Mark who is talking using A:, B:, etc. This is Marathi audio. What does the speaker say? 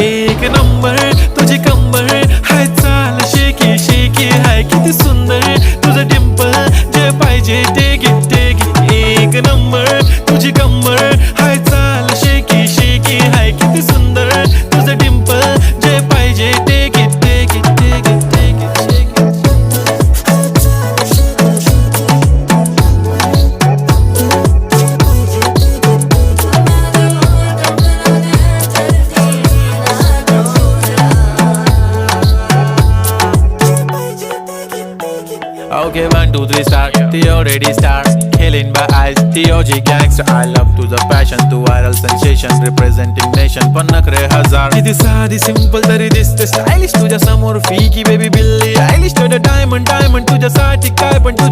A: एक नंबर तुझी कंबर हाय, चाल शेकी शेकी हाय, किती सुंदर तुझं डिंपल, जे पाहिजे ते घे ते घे. एक नंबर तुझी कंबर हाय, चाल शेकी शेकी हाय, किती सुंदर तुझं डिंपल, जे पाहिजे ते घे ते घे ते घे ते घे. Okay, 1, 2, 3 start. The already start. Killing by eyes. The OG gangster. I love to the passion, to viral sensation, representing nation. पण नखरे हजार. किती साधी सिंपल तरी दिसते स्टायलिश तुझ्या समोर, फीकी बेबी बिल्ली आयलिश. तुझं डायमंड डायमंड तुझ्यासाठी काय पण तुझ्या